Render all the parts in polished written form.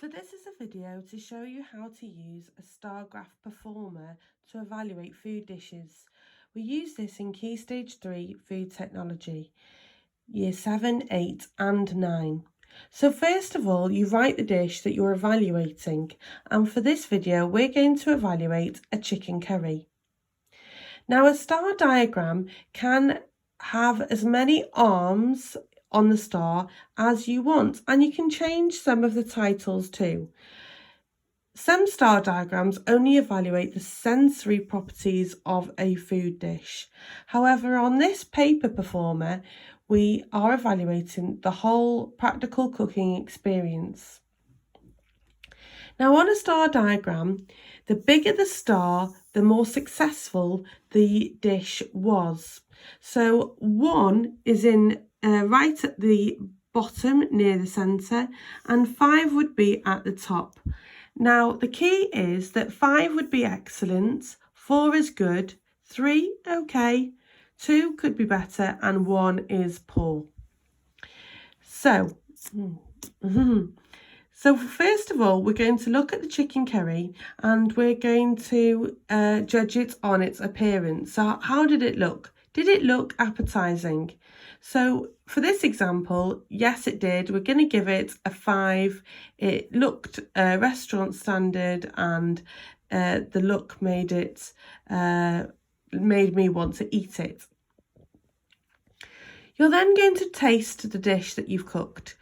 So this is a video to show you how to use a star graph performer to evaluate food dishes. We use this in Key Stage 3 Food Technology, Year 7, 8 and 9. So first of all, you write the dish that you're evaluating, and for this video we're going to evaluate a chicken curry. Now a star diagram can have as many arms on the star as you want, and you can change some of the titles too. Some star diagrams only evaluate the sensory properties of a food dish. However, on this paper performer, we are evaluating the whole practical cooking experience. Now, on a star diagram, the bigger the star, the more successful the dish was. So 1 is in right at the bottom near the centre, and 5 would be at the top. Now, the key is that 5 would be excellent, 4 is good, 3 okay, 2 could be better, and 1 is poor. So first of all, we're going to look at the chicken curry and we're going to judge it on its appearance. So how did it look? Did it look appetizing? So for this example, yes, it did. We're going to give it a 5. It looked restaurant standard, and the look made me want to eat it. You're then going to taste the dish that you've cooked.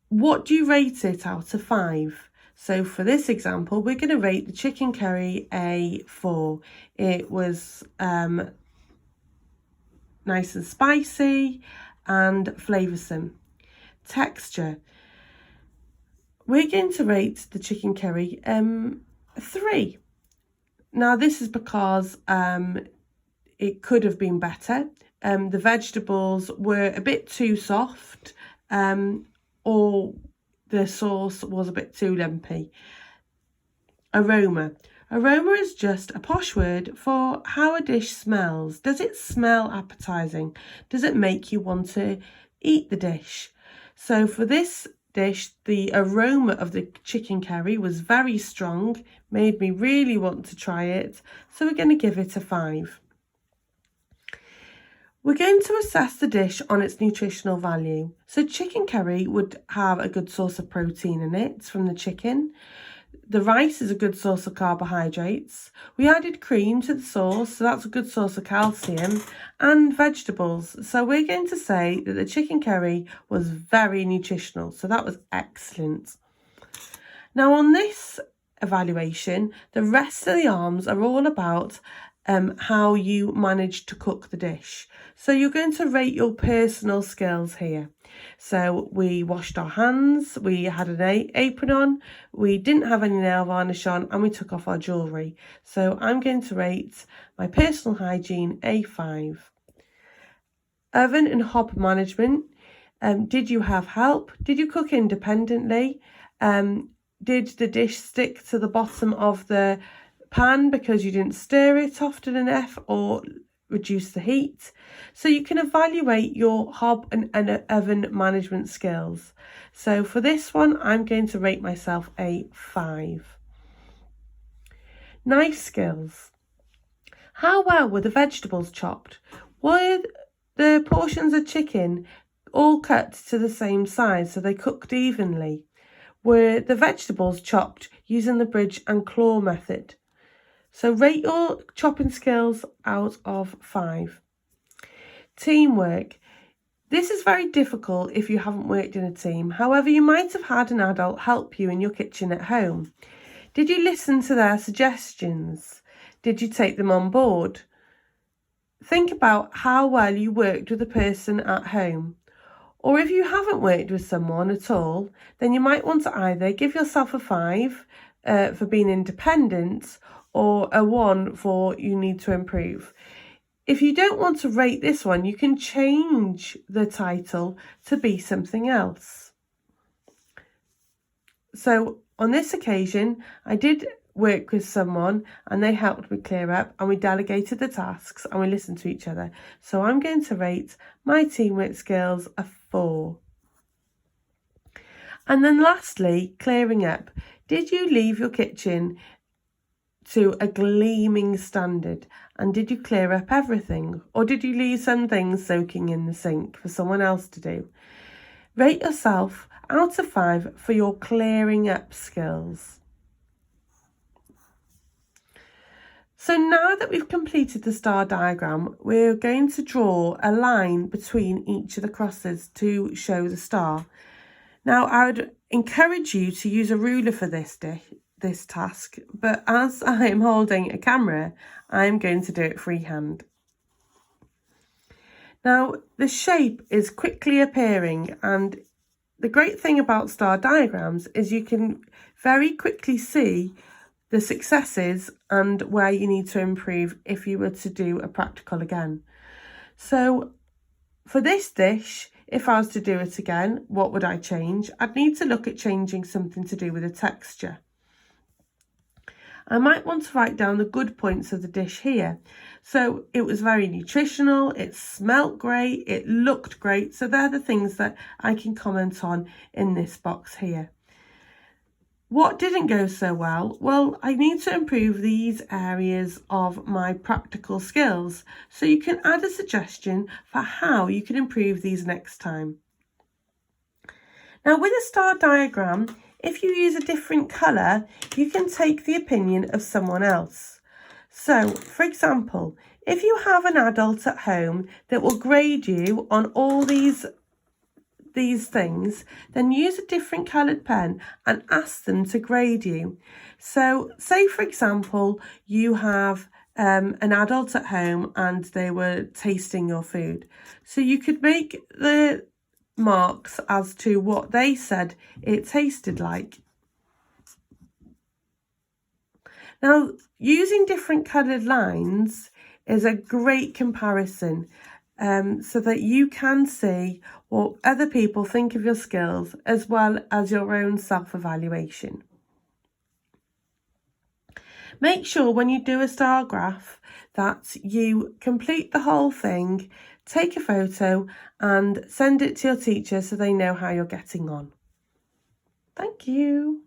What do you rate it out of 5? So for this example, we're going to rate the chicken curry a 4. It was nice and spicy and flavoursome. Texture. We're going to rate the chicken curry 3. Now this is because it could have been better. The vegetables were a bit too soft, or the sauce was a bit too lumpy. Aroma. Aroma is just a posh word for how a dish smells. Does it smell appetizing? Does it make you want to eat the dish? So for this dish, the aroma of the chicken curry was very strong, made me really want to try it. So we're going to give it a 5. We're going to assess the dish on its nutritional value. So chicken curry would have a good source of protein in it from the chicken. The rice is a good source of carbohydrates. We added cream to the sauce, so that's a good source of calcium, and vegetables. So we're going to say that the chicken curry was very nutritional, so that was excellent. Now on this evaluation, the rest of the arms are all about how you managed to cook the dish. So you're going to rate your personal skills here. So we washed our hands, we had an apron on, we didn't have any nail varnish on, and we took off our jewellery. So I'm going to rate my personal hygiene a 5. Oven and hob management. Did you have help? Did you cook independently? Did the dish stick to the bottom of the pan because you didn't stir it often enough or reduce the heat? So you can evaluate your hob and oven management skills. So for this one, I'm going to rate myself a 5. Knife skills. How well were the vegetables chopped? Were the portions of chicken all cut to the same size so they cooked evenly? Were the vegetables chopped using the bridge and claw method? So rate your chopping skills out of 5. Teamwork. This is very difficult if you haven't worked in a team. However, you might have had an adult help you in your kitchen at home. Did you listen to their suggestions? Did you take them on board? Think about how well you worked with a person at home. Or if you haven't worked with someone at all, then you might want to either give yourself a 5 for being independent, or a 1 for you need to improve. If you don't want to rate this one, you can change the title to be something else. So on this occasion, I did work with someone and they helped me clear up, and we delegated the tasks and we listened to each other. So I'm going to rate my teamwork skills a 4. And then lastly, clearing up. Did you leave your kitchen to a gleaming standard? And did you clear up everything? Or did you leave some things soaking in the sink for someone else to do? Rate yourself out of 5 for your clearing up skills. So now that we've completed the star diagram, we're going to draw a line between each of the crosses to show the star. Now, I would encourage you to use a ruler for this task, but as I am holding a camera, I'm going to do it freehand. Now, the shape is quickly appearing, and the great thing about star diagrams is you can very quickly see the successes and where you need to improve if you were to do a practical again. So for this dish, if I was to do it again, what would I change? I'd need to look at changing something to do with the texture. I might want to write down the good points of the dish here. So it was very nutritional, it smelt great, it looked great. So they're the things that I can comment on in this box here. What didn't go so well? Well, I need to improve these areas of my practical skills. So you can add a suggestion for how you can improve these next time. Now with a star diagram, if you use a different colour, you can take the opinion of someone else. So, for example, if you have an adult at home that will grade you on all these things, then use a different coloured pen and ask them to grade you. So say for example you have an adult at home and they were tasting your food, so you could make the marks as to what they said it tasted like. Now using different coloured lines is a great comparison, so that you can see what other people think of your skills as well as your own self-evaluation. Make sure when you do a star graph that you complete the whole thing, take a photo and send it to your teacher so they know how you're getting on. Thank you.